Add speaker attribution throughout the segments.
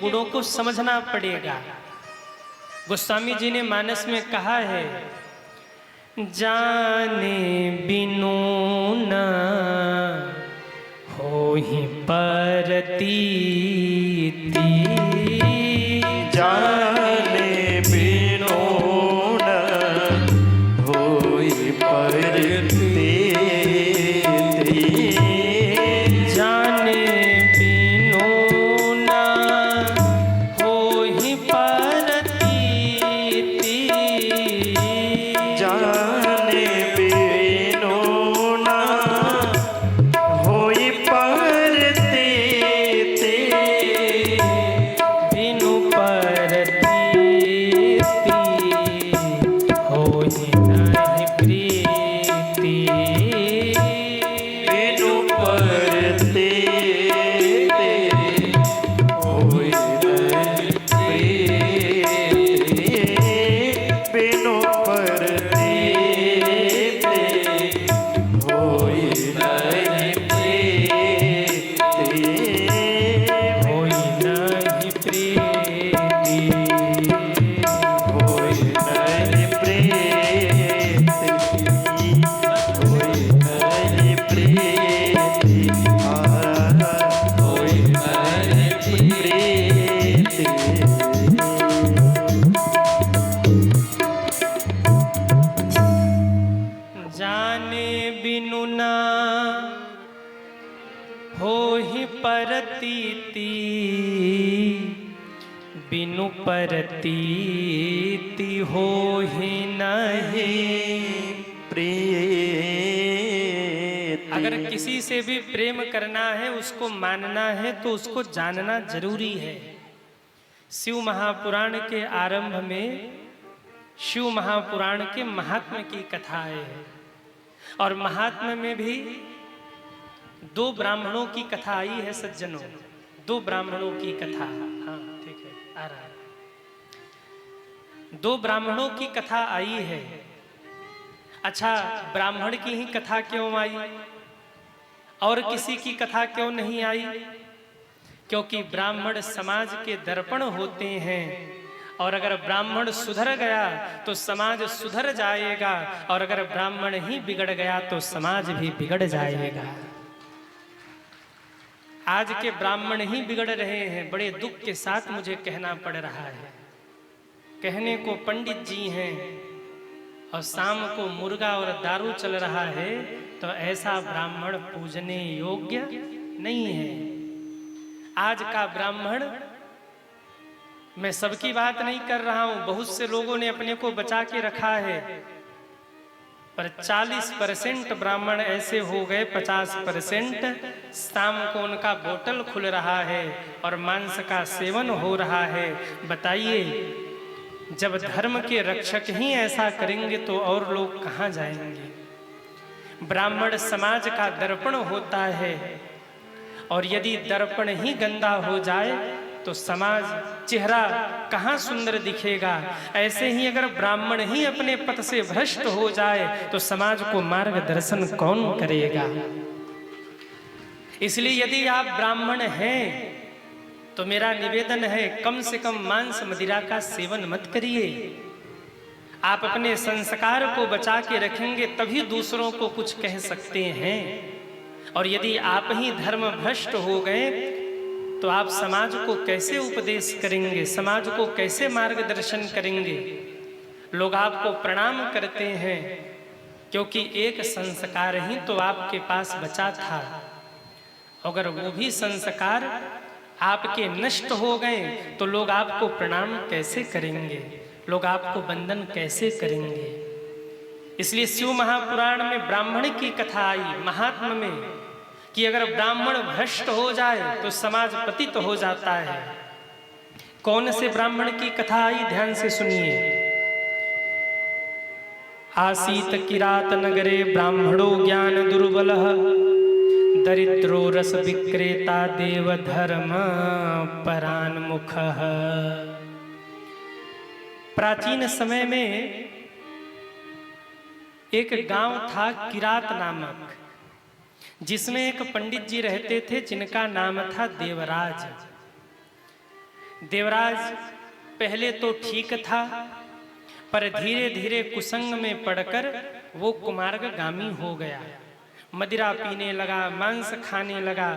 Speaker 1: गुणों को समझना पड़ेगा। गोस्वामी जी ने मानस में कहा है, जाने बिनु न होहि परतीति,
Speaker 2: जाने बिनु न होई परतीति,
Speaker 1: जाने बिनु न होहि परतीति,
Speaker 2: जाने बिनु न होई परतीति,
Speaker 1: बिनु परतीति होहि नहि प्रीति,
Speaker 2: बिनु परतीति होई नहीं प्रीति, बिनु परतीति होई नहीं प्रीति,
Speaker 1: होहि नहि प्रीति,
Speaker 2: होई नहीं प्रीति, होई नहीं प्रीति, होई नहीं प्रीति।
Speaker 1: जाने बिनु ना होहि परतीति, बिनु परतीति होहि नहीं।
Speaker 2: प्रीति।
Speaker 1: अगर किसी से भी प्रेम करना है, उसको मानना है, तो उसको जानना जरूरी है। शिव महापुराण के आरंभ में शिव महापुराण के महात्म्य की कथाएं है, और महात्म्य में भी दो ब्राह्मणों की कथा आई है सज्जनों, दो ब्राह्मणों की कथा। हाँ ठीक है, आ रहा है। दो ब्राह्मणों की कथा आई है। अच्छा, ब्राह्मण की ही कथा क्यों आई और किसी की कथा क्यों नहीं आई? क्योंकि ब्राह्मण समाज के दर्पण होते हैं, और अगर ब्राह्मण सुधर गया तो समाज सुधर जाएगा, और अगर ब्राह्मण ही बिगड़ गया तो समाज भी बिगड़ जाएगा। आज के ब्राह्मण ही बिगड़ रहे हैं, बड़े दुख के साथ मुझे कहना पड़ रहा है। कहने को पंडित जी हैं और शाम को मुर्गा और दारू चल रहा है, तो ऐसा ब्राह्मण पूजने योग्य नहीं है। आज का ब्राह्मण, मैं सबकी बात नहीं कर रहा हूं, बहुत से लोगों ने अपने को बचा के रखा है, पर 40% ब्राह्मण ऐसे हो गए, 50% शाम को उनका बोतल खुल रहा है और मांस का सेवन हो रहा है। बताइए, जब धर्म के रक्षक ही ऐसा करेंगे तो और लोग कहां जाएंगे? ब्राह्मण समाज का दर्पण होता है, और यदि दर्पण ही गंदा हो जाए तो समाज, चेहरा कहाँ सुंदर दिखेगा? ऐसे ही अगर ब्राह्मण ही अपने पथ से भ्रष्ट हो जाए तो समाज को मार्गदर्शन कौन करेगा? इसलिए यदि आप ब्राह्मण हैं तो मेरा निवेदन है, कम से कम मांस मदिरा का सेवन मत करिए। आप अपने संस्कार को बचा के रखेंगे तभी दूसरों को कुछ कह सकते हैं। और यदि आप ही धर्म भ्रष्ट हो गए तो आप समाज को कैसे उपदेश करेंगे? समाज को कैसे मार्गदर्शन करेंगे? लोग आपको प्रणाम करते हैं क्योंकि एक संस्कार ही तो आपके पास बचा था। अगर वो भी संस्कार आपके नष्ट हो गए तो लोग आपको प्रणाम कैसे करेंगे? लोग आपको वंदन कैसे करेंगे? इसलिए शिव महापुराण में ब्राह्मण की कथा आई महात्म्य में, कि अगर ब्राह्मण भ्रष्ट हो जाए तो समाज पतित हो जाता है। कौन से ब्राह्मण की कथा आई? ध्यान से सुनिए। आसीत किरात नगरे ब्राह्मणो ज्ञान दुर्बलः, दरिद्रो रस विक्रेता देव धर्म परान्मुखः। प्राचीन समय में एक गांव था किरात नामक, जिसमें एक पंडित जी रहते थे जिनका नाम था देवराज। देवराज पहले तो ठीक था, पर धीरे धीरे कुसंग में पड़कर वो कुमार्गामी हो गया। मदिरा पीने लगा, मांस खाने लगा।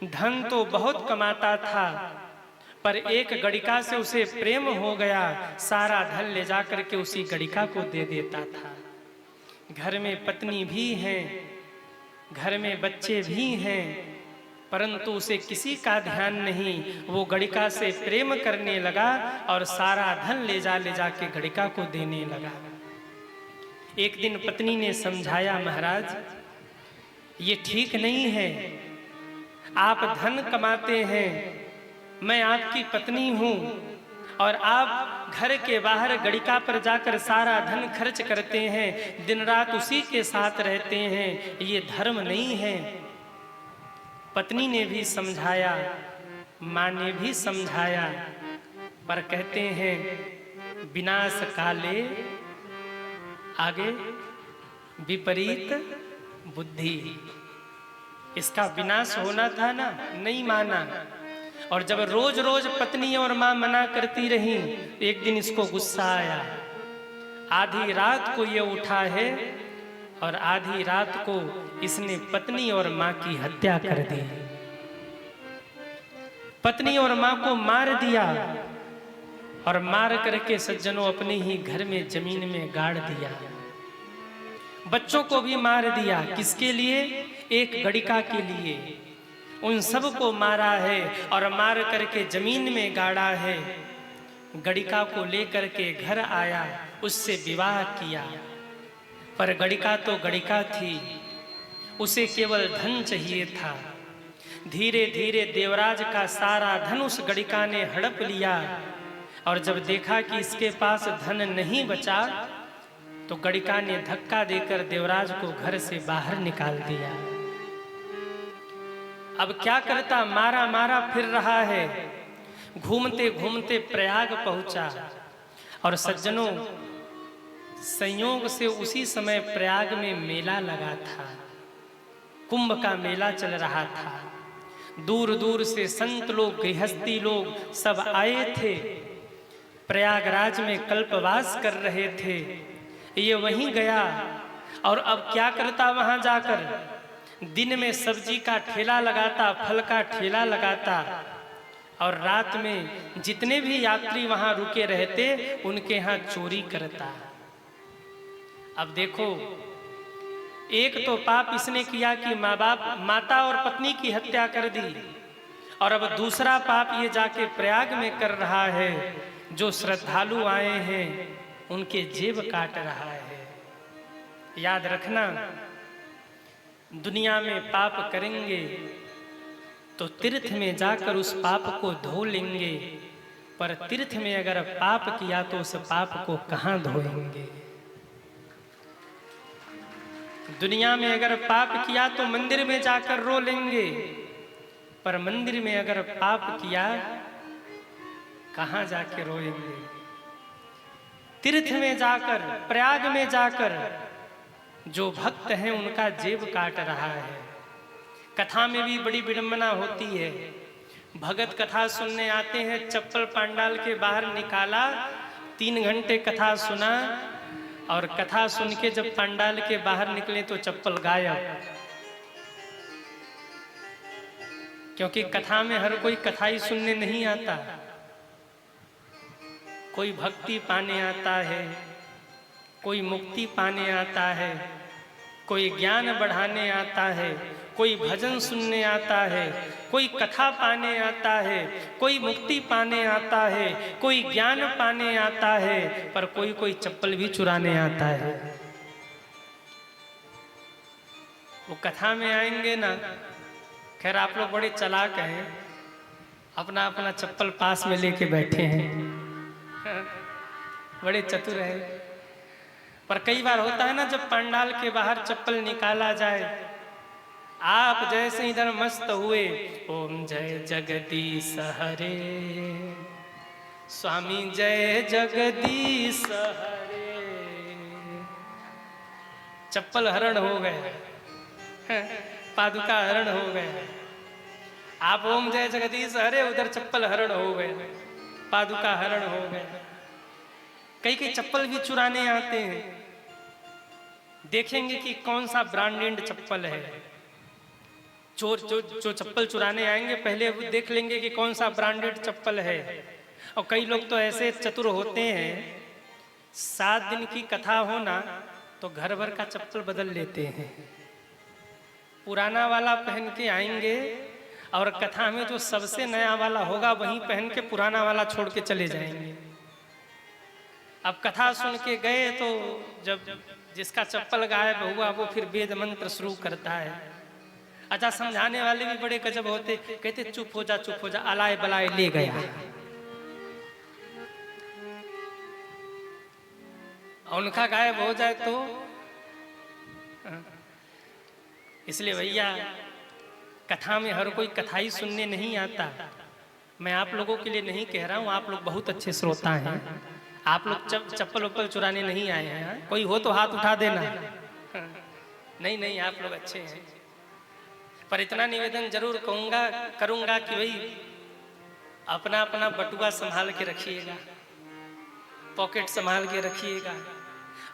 Speaker 1: धन तो बहुत कमाता था, पर एक गड़िका से उसे प्रेम हो गया। सारा धन ले जाकर के उसी गड़िका को दे देता था। घर में पत्नी भी है, घर में बच्चे भी हैं, परंतु उसे किसी का ध्यान नहीं। वो गड़िका से प्रेम करने लगा और सारा धन ले जा के गड़िका को देने लगा। एक दिन पत्नी ने समझाया, महाराज ये ठीक नहीं है, आप धन कमाते हैं, मैं आपकी पत्नी हूँ और आप घर के बाहर गड़िका पर जाकर सारा धन खर्च करते हैं, दिन रात उसी के साथ रहते हैं, ये धर्म नहीं है। पत्नी ने भी समझाया, माँ ने भी समझाया, पर कहते हैं विनाश काले आगे विपरीत बुद्धि। इसका विनाश होना था ना, नहीं माना। और जब रोज रोज पत्नी और माँ मना करती रही, एक दिन इसको गुस्सा आया। आधी रात को ये उठा है और आधी रात को इसने पत्नी और माँ की हत्या कर दी। पत्नी और माँ को मार दिया और मार करके सज्जनों अपने ही घर में जमीन में गाड़ दिया। बच्चों को भी मार दिया। किसके लिए? एक गड़िका के लिए। उन सब को मारा है और मार करके जमीन में गाड़ा है। गड़िका को लेकर के घर आया, उससे विवाह किया। पर गड़िका तो गड़िका थी, उसे केवल धन चाहिए था। धीरे धीरे देवराज का सारा धन उस गड़िका ने हड़प लिया और जब देखा कि इसके पास धन नहीं बचा तो गड़िका ने धक्का देकर देवराज को घर से बाहर निकाल दिया। अब क्या करता, मारा मारा फिर रहा है। घूमते घूमते प्रयाग पहुंचा और सज्जनों संयोग से उसी समय प्रयाग में मेला लगा था, कुंभ का मेला चल रहा था। दूर दूर से संत लोग, गृहस्थी लोग सब आए थे, प्रयागराज में कल्पवास कर रहे थे। ये वहीं गया और अब क्या करता, वहां जाकर दिन में सब्जी का ठेला लगाता, फल का ठेला लगाता और रात में जितने भी यात्री वहां रुके रहते उनके यहाँ चोरी करता। अब देखो, एक तो पाप इसने किया कि माँ बाप, माता और पत्नी की हत्या कर दी, और अब दूसरा पाप ये जाके प्रयाग में कर रहा है। जो श्रद्धालु आए हैं उनके जेब काट रहा है। याद रखना, दुनिया में पाप करेंगे तो तीर्थ में जाकर उस पाप को धो लेंगे, पर तीर्थ में अगर पाप किया तो उस पाप को कहाँ धोएंगे। दुनिया में अगर पाप किया तो मंदिर में जाकर रो लेंगे, पर मंदिर में अगर पाप किया कहाँ जाके रोएंगे। तीर्थ में जाकर, प्रयाग में जाकर जो भक्त हैं उनका जेब काट रहा है। कथा में भी बड़ी विडंबना होती है। भगत कथा सुनने आते हैं, चप्पल पंडाल के बाहर निकाला, 3 घंटे कथा सुना और कथा सुन के जब पंडाल के बाहर निकले तो चप्पल गायब। क्योंकि कथा में हर कोई कथा ही सुनने नहीं आता। कोई भक्ति पाने आता है, कोई मुक्ति पाने आता है, कोई ज्ञान बढ़ाने आता है, कोई भजन सुनने आता है, कोई कथा पाने आता है, कोई मुक्ति पाने आता है, कोई ज्ञान पाने आता है, पर कोई कोई चप्पल भी चुराने आता है। वो कथा में आएंगे ना, खैर आप लोग बड़े चालाक हैं, अपना अपना चप्पल पास में लेके बैठे हैं, बड़े चतुर हैं। पर कई बार होता है ना, जब पंडाल के बाहर चप्पल निकाला जाए, आप जैसे इधर मस्त हुए, ओम जय जगदीश हरे, स्वामी जय जगदीश हरे, चप्पल हरण हो गए, पादुका हरण हो गए। आप ओम जय जगदीश, अरे उधर चप्पल हरण हो गए, पादुका हरण हो गए। कई कई चप्पल भी चुराने आते हैं, देखेंगे कि कौन सा ब्रांडेड चप्पल है। चोर जो चप्पल चुराने आएंगे पहले वो देख लेंगे कि कौन सा ब्रांडेड चप्पल है। और कई लोग तो ऐसे चतुर होते हैं, 7 दिन की कथा हो ना तो घर भर का चप्पल बदल लेते हैं। पुराना वाला पहन के आएंगे और कथा में जो सबसे नया वाला होगा वही पहन के पुराना वाला छोड़ के चले जाएंगे। अब कथा सुन के गए तो जब जिसका चप्पल गायब हुआ वो फिर वेद मंत्र शुरू करता है। अच्छा, समझाने वाले भी बड़े गजब होते, कहते चुप हो जा, अलाए बलाए ले गया। उनका गायब हो जाए तो इसलिए भैया कथा में हर कोई कथा ही सुनने नहीं आता। मैं आप लोगों के लिए नहीं कह रहा हूँ, आप लोग बहुत अच्छे श्रोता हैं, आप लोग चप्पल उप्पल चुराने नहीं आए हैं। कोई हो तो हाथ उठा देना। नहीं, आप लोग अच्छे हैं। पर इतना निवेदन जरूर करूंगा कि भाई अपना अपना बटुआ संभाल के रखिएगा, पॉकेट संभाल के रखिएगा।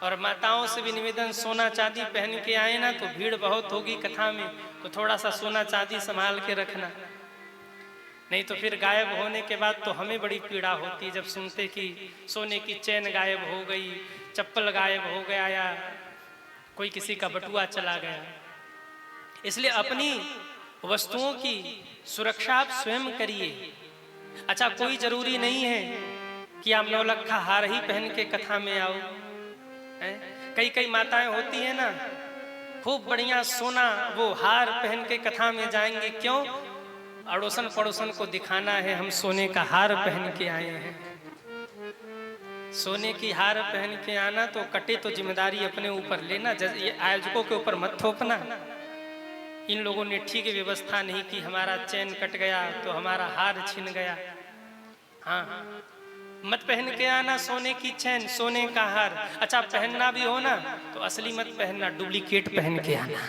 Speaker 1: और माताओं से भी निवेदन, सोना चांदी पहन के आए ना तो भीड़ बहुत होगी कथा में, तो थोड़ा सा सोना चांदी संभाल के रखना, नहीं तो फिर गायब होने के बाद तो हमें बड़ी पीड़ा होती जब सुनते कि सोने की चैन गायब हो गई, चप्पल गायब हो गया या कोई किसी का बटुआ चला गया। इसलिए अपनी वस्तुओं की सुरक्षा आप स्वयं करिए। अच्छा, कोई जरूरी नहीं है कि आप 9 लख का हार ही पहन के कथा में आओ। कई माताएं होती है ना, खूब बढ़िया सोना वो हार पहन के कथा में जाएंगे। क्यों? अड़ोसन पड़ोसन को दिखाना है हम सोने का हार पहन के आए हैं। सोने की हार पहन के आना तो कटे तो जिम्मेदारी अपने ऊपर लेना, ये आयोजकों के ऊपर मत थोपना। इन लोगों ने ठीक व्यवस्था नहीं की, हमारा चैन कट गया तो हमारा हार छिन गया। हाँ, मत पहन के आना सोने की चैन, सोने का हार। अच्छा, पहनना भी हो ना तो असली मत पहनना, डुप्लीकेट पहन के आना,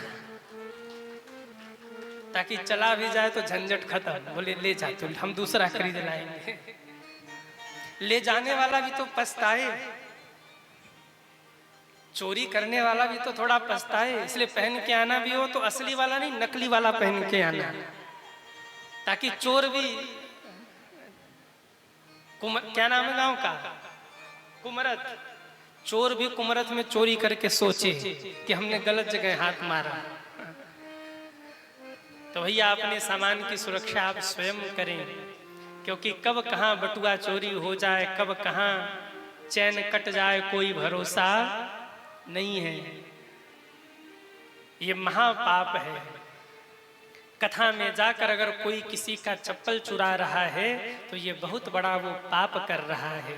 Speaker 1: ताकि चला भी जाए तो झंझट खत्म। बोले ले जा तो हम दूसरा खरीद लाएंगे। ले जाने वाला भी तो पछताए, चोरी करने वाला भी तो थोड़ा पछताए। इसलिए पहन के आना भी हो तो असली वाला नहीं, नकली वाला पहन के आना, ताकि चोर भी क्या नाम है गांव का, कुमरत, चोर भी कुमरत में चोरी करके सोचे कि हमने गलत जगह हाथ मारा। तो भैया अपने सामान की सुरक्षा आप स्वयं करें, क्योंकि कब कहाँ बटुआ चोरी हो जाए, कब कहाँ चैन कट जाए, कोई भरोसा नहीं है। ये महापाप है। कथा में जाकर अगर कोई किसी का चप्पल चुरा रहा है तो ये बहुत बड़ा वो पाप कर रहा है।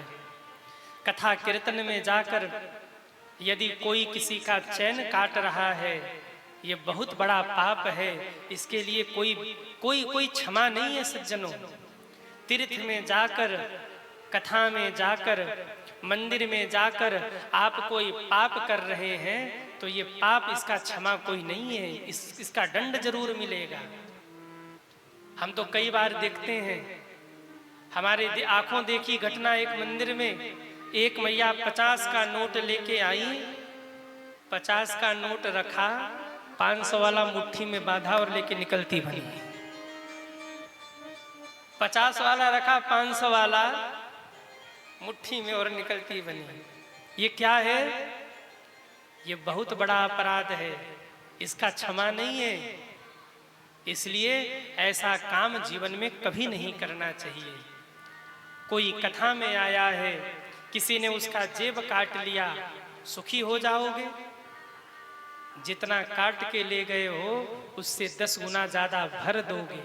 Speaker 1: कथा कीर्तन में जाकर यदि कोई किसी का चैन काट रहा है, ये बहुत बड़ा पाप है। इसके लिए कोई क्षमा नहीं है सज्जनों। तीर्थ में जाकर, कथा में जाकर, मंदिर में जाकर आप कोई पाप कर रहे हैं तो ये पाप, इसका क्षमा कोई नहीं है, इसका दंड जरूर मिलेगा। हम तो कई बार देखते हैं, हमारे आंखों देखी घटना, एक मंदिर में एक मैया 50 का नोट लेके आई, 50 का नोट रखा, 500 वाला मुट्ठी में बांधा और लेके निकलती बनी। 50 वाला रखा, 500 वाला मुट्ठी में और निकलती बनी। ये क्या है? ये बहुत बड़ा अपराध है, इसका क्षमा नहीं है। इसलिए ऐसा काम जीवन में कभी नहीं करना चाहिए। कोई कथा में आया है, किसी ने उसका जेब काट लिया, सुखी हो जाओगे? जितना काट के ले गए हो उससे 10 गुना ज्यादा भर दोगे।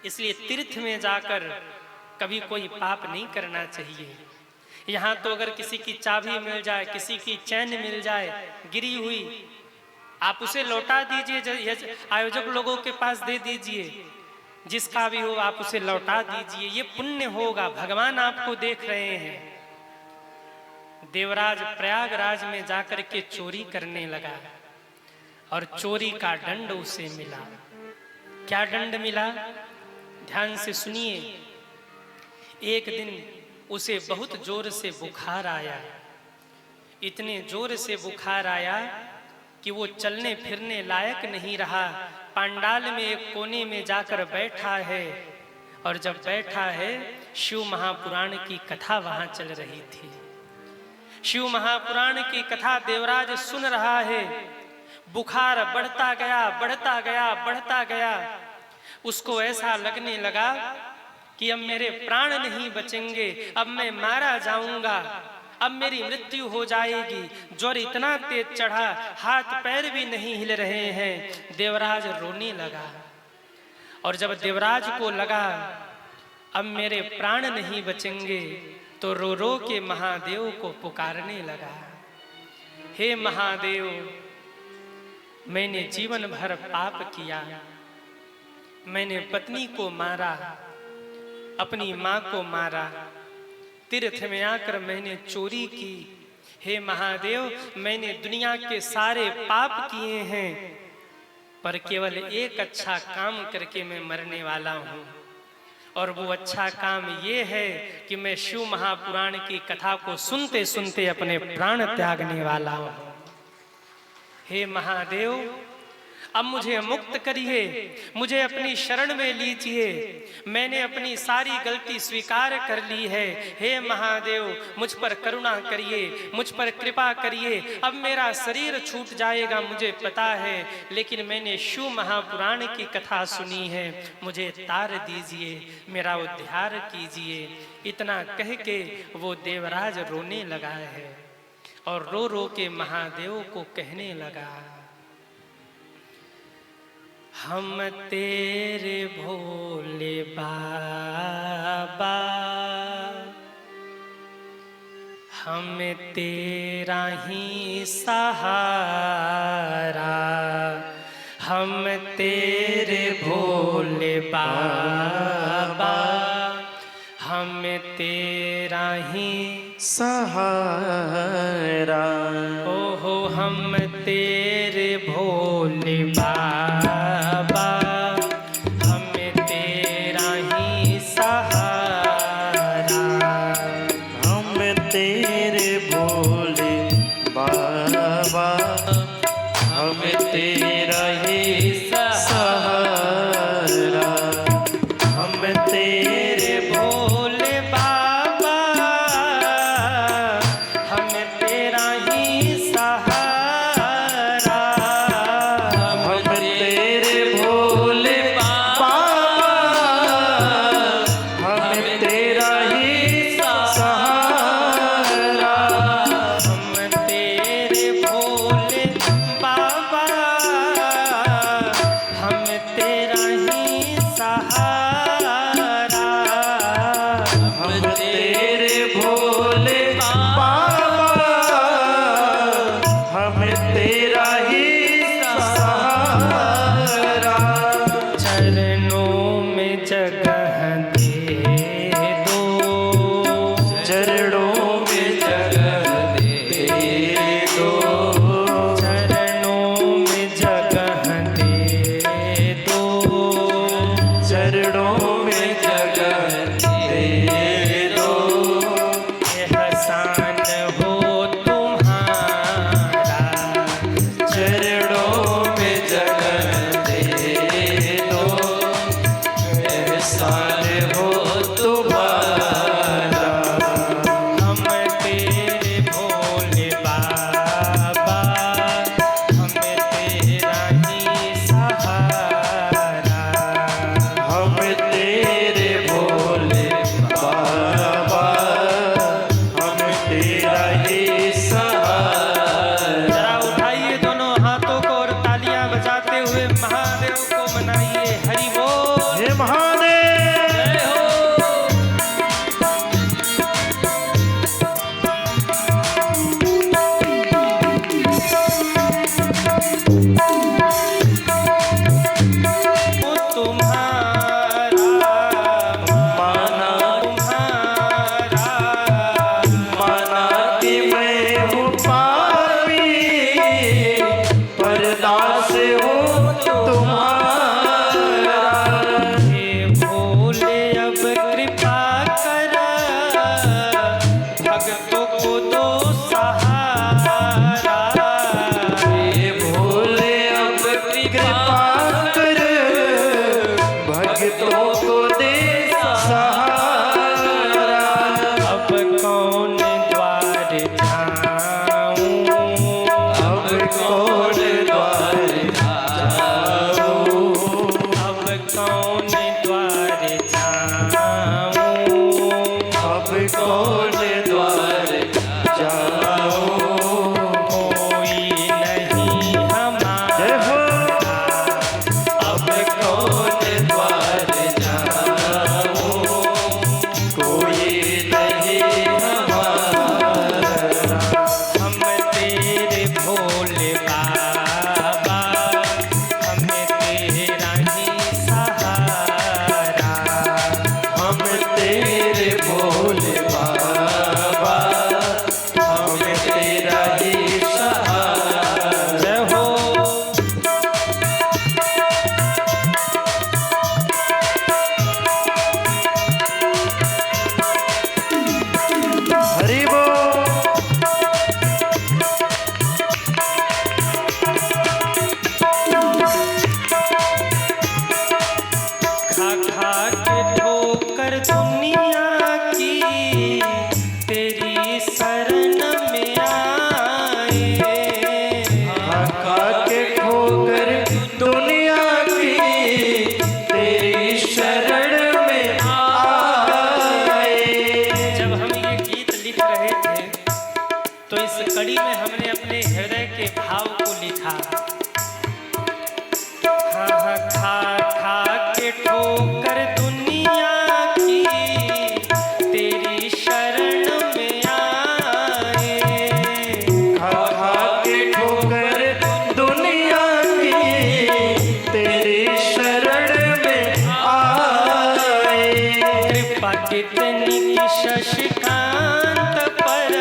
Speaker 1: इसलिए तीर्थ में जाकर कभी कोई पाप नहीं करना चाहिए। यहाँ तो अगर किसी की चाबी मिल जाए, किसी की चैन मिल जाए गिरी हुई, आप उसे लौटा दीजिए, आयोजक लोगों के पास दे दीजिए, जिसका भी हो आप उसे लौटा दीजिए। ये पुण्य होगा, भगवान आपको देख रहे हैं। देवराज प्रयागराज में जाकर के चोरी करने लगा और चोरी का दंड उसे मिला। क्या दंड मिला? ध्यान से सुनिए। एक दिन उसे बहुत जोर से बुखार आया। इतने जोर से बुखार आया कि वो चलने फिरने लायक नहीं रहा। पांडाल में एक कोने में जाकर बैठा है, और जब बैठा है शिव महापुराण की कथा वहां चल रही थी। शिव महापुराण की कथा देवराज सुन रहा है। बुखार बढ़ता गया, बढ़ता गया, बढ़ता गया। उसको ऐसा लगने लगा कि अब मेरे प्राण नहीं बचेंगे, अब मैं मारा जाऊंगा, अब मेरी मृत्यु हो जाएगी। ज्वर इतना तेज चढ़ा, हाथ पैर भी नहीं हिल रहे हैं। देवराज रोने लगा। और जब देवराज को लगा अब मेरे प्राण नहीं बचेंगे, तो रो रो के महादेव को पुकारने लगा। हे महादेव, मैंने जीवन भर पाप किया। मैंने पत्नी को मारा, अपनी माँ को मारा, तीर्थ में आकर मैंने चोरी की। हे महादेव, मैंने दुनिया के सारे पाप किए हैं, पर केवल एक अच्छा काम करके मैं मरने वाला हूँ। और वो अच्छा काम ये है कि मैं शिव महापुराण की कथा को सुनते सुनते अपने प्राण त्यागने वाला हूँ। हे महादेव, अब मुझे मुक्त करिए, मुझे अपनी शरण में लीजिए। मैंने अपनी सारी गलती स्वीकार कर ली है। हे महादेव, मुझ पर करुणा करिए, मुझ पर कृपा करिए। अब मेरा शरीर छूट जाएगा मुझे पता है, लेकिन मैंने शिव महापुराण की कथा सुनी है, मुझे तार दीजिए, मेरा उद्धार कीजिए। इतना कह के वो देवराज रोने लगा है, और रो रो के महादेव को कहने लगा, हम तेरे भोले बाबा, हम तेरा ही सहारा, हम तेरे भोले बाबा, हम तेरा ही
Speaker 2: सहारा।
Speaker 1: ओहो हम तेरे भोले बाबा, हम तेरा ही सहारा,
Speaker 2: हम तेरे भोले बाबा, हम तेरा ही सहारा,
Speaker 1: हम तेरे भोले बाबा, हम तेरा ही सहारा,
Speaker 2: कौन द्वार जाऊं,
Speaker 1: कोई नहीं हमारा,
Speaker 2: जय हो। अब कौन द्वार जाऊं, कोई नहीं हमारा।
Speaker 1: हम तेरे भोले बाबा, हमें तेरा ही सहारा।
Speaker 2: हम तेरे भोले बाबा, हम तेरा ही सहारा।
Speaker 1: जय हो।
Speaker 2: हरि बोल।
Speaker 1: खा खा के ठोकर दुनिया की, तेरी शरण में आए।
Speaker 2: खा के ठोकर दुनिया की, तेरी शरण में आए।
Speaker 1: जब हम ये गीत लिख रहे थे तो इस कड़ी में हमने अपने हृदय के भाव को लिखा। हाँ हाँ, खा खा के ठोकर दुनिया की, तेरी शरण में आए।
Speaker 2: खा खा के ठोकर दुनिया की, तेरी शरण में आए।
Speaker 1: कृपा कितनी की शशिकांत पर,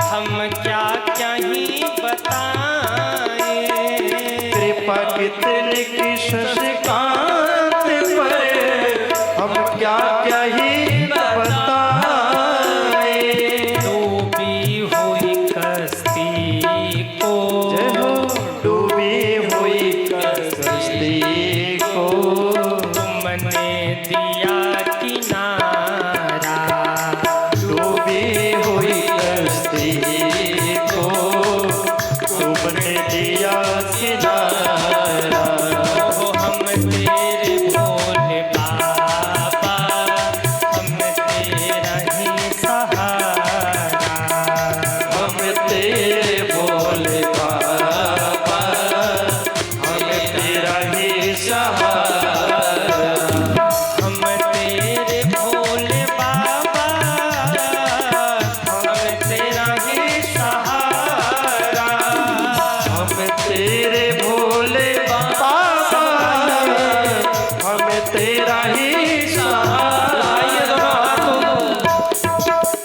Speaker 1: हम क्या क्या ही बताएं।
Speaker 2: कृपा कितने की शशिकांत पर, हम क्या क्या ही बताएं।
Speaker 1: डूबी हुई कश्ती को,
Speaker 2: जय हो। डूबी हुई कश्ती को,
Speaker 1: तुमने दिया किनारा।
Speaker 2: डूबी हुई कश्ती को, तुमने दिया किनारा।
Speaker 1: ओ हम तेरे भोले बाबा, हम तेरा ही सहारा।
Speaker 2: हम तेरे भोले बाबा, हम तेरा ही सहारा।
Speaker 1: हम तेरे भोले बाबा, हम तेरा ही सहारा।
Speaker 2: हम तेरे भोले बाबा, हम तेरा ही सहारा।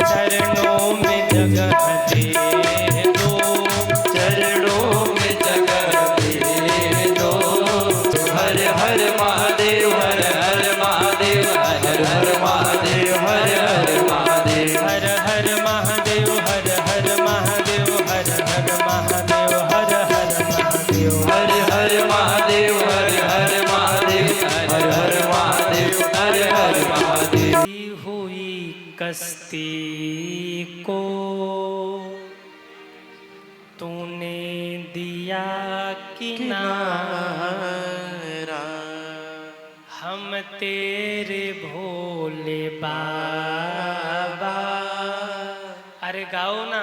Speaker 1: चरणों में जगह दे दो,
Speaker 2: चरणों में जगह दे दो। हर हर महादेव, हर हर महादेव, हर हर महादेव, हर हर महादेव।
Speaker 1: हर हर महादेव, हर हर महादेव, हर हर महादेव, हर हर महादेव।
Speaker 2: हर हर महादेव, हर हर महादेव, हर हर महादेव, हर हर महादेव।
Speaker 1: डूबी हुई कश्ती को, तूने दिया किनारा। हम तेरे भोले बाबा, अरे गाओ ना।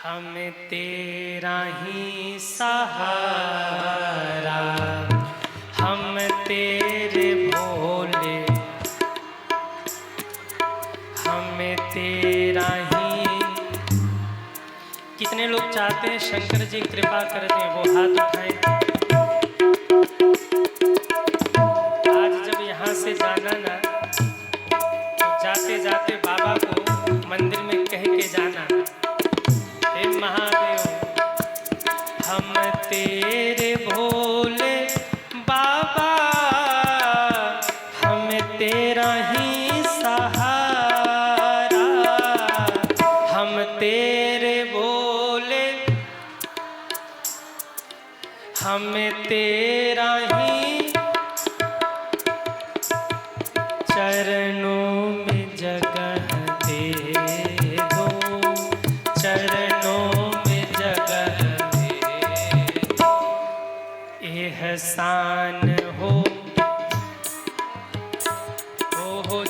Speaker 1: हम तेरा ही सहारा, हम तेरे भोले, हम तेरा ही। कितने लोग चाहते हैं शंकर जी कृपा कर दें, वो हाथ उठाएं। आज जब यहाँ से जाना ना, तो जाते जाते बाबा को मंदिर में कह के जाना, हे महादेव, हम तेरे भोले बाबा, हम तेरा ही सहारा। हम तेरे भोले, हम तेरा ही, चरणों में जगह दे दो, चरणों में जगह दे दो। एहसान हो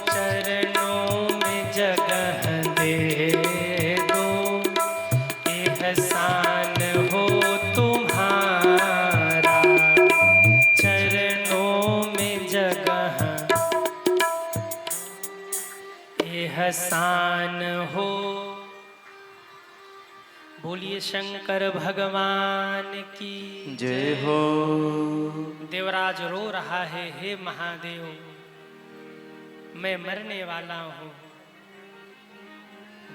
Speaker 1: चरणों में जगह एहसान हो। बोलिए शंकर भगवान की
Speaker 2: जय हो।
Speaker 1: देवराज रो रहा है, हे महादेव मैं मरने वाला हूँ,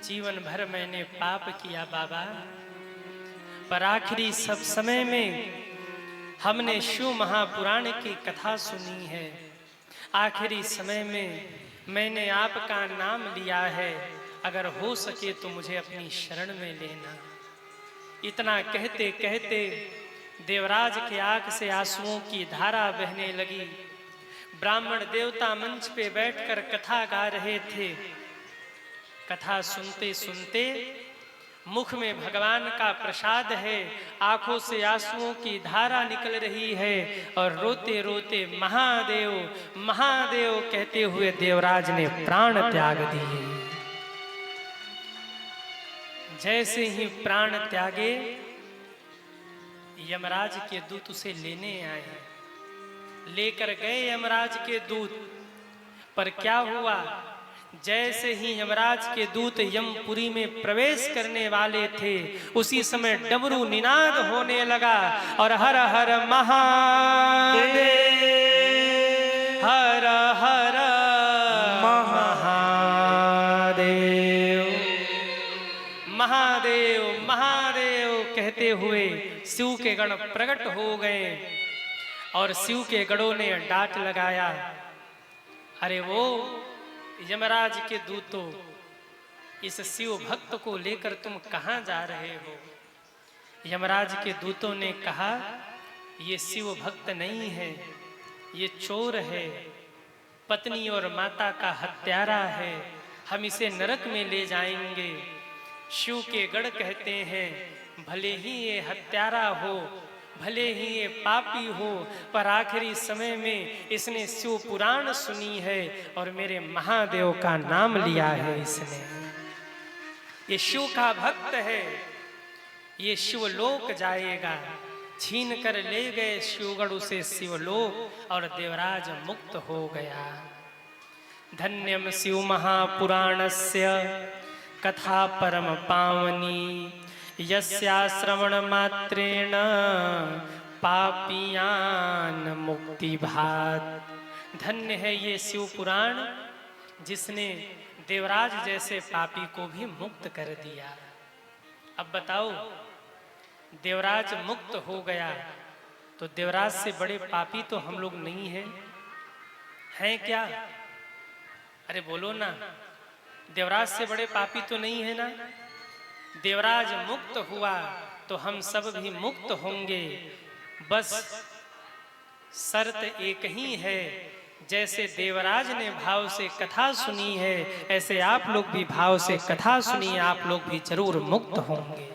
Speaker 1: जीवन भर मैंने पाप किया बाबा, पर आखिरी सब समय में हमने शिव महापुराण की कथा सुनी है, आखिरी समय में मैंने आपका नाम लिया है, अगर हो सके तो मुझे अपनी शरण में लेना। इतना कहते कहते देवराज के आंख से आंसुओं की धारा बहने लगी। ब्राह्मण देवता मंच पे बैठकर कथा गा रहे थे। कथा सुनते सुनते मुख में भगवान का प्रसाद है, आंखों से आंसुओं की धारा निकल रही है और रोते रोते महादेव महादेव कहते हुए देवराज ने प्राण त्याग दिए। जैसे ही प्राण त्यागे यमराज के दूत उसे लेने आए, लेकर गए यमराज के दूत, पर क्या हुआ, जैसे ही यमराज के दूत यमपुरी में प्रवेश करने वाले थे उसी समय डमरू निनाद होने लगा और हर हर महादेव, हर हर महादेव, महादेव महादेव कहते हुए शिव के गण प्रकट हो गए और शिव के गणों ने डांट लगाया, अरे वो यमराज के दूतों, इस शिव भक्त को लेकर तुम कहां जा रहे हो। यमराज के दूतों ने कहा, ये शिव भक्त नहीं है, ये चोर है, पत्नी और माता का हत्यारा है, हम इसे नरक में ले जाएंगे। शिव के गण कहते हैं, भले ही ये हत्यारा हो, भले ही ये पापी हो, पर आखिरी समय में इसने शिव पुराण सुनी है और मेरे महादेव का नाम लिया है इसने, ये शिव का भक्त है, ये शिवलोक जाएगा। छीन कर ले गए शिवगण उसे शिवलोक और देवराज मुक्त हो गया। धन्यम शिव महापुराणस्य कथा परम पावनी, यस्या श्रवण मात्रेण पापियान मुक्ति भात। धन्य है ये शिव पुराण जिसने देवराज जैसे पापी को भी मुक्त कर दिया। अब बताओ, देवराज मुक्त हो गया तो देवराज से बड़े पापी तो हम लोग नहीं हैं, हैं क्या? अरे बोलो ना, देवराज से बड़े पापी तो नहीं है ना। देवराज मुक्त हुआ तो हम सब भी मुक्त होंगे, बस शर्त एक ही है, जैसे देवराज ने भाव से कथा सुनी है ऐसे आप लोग भी भाव से कथा सुनिए, आप लोग भी जरूर मुक्त होंगे।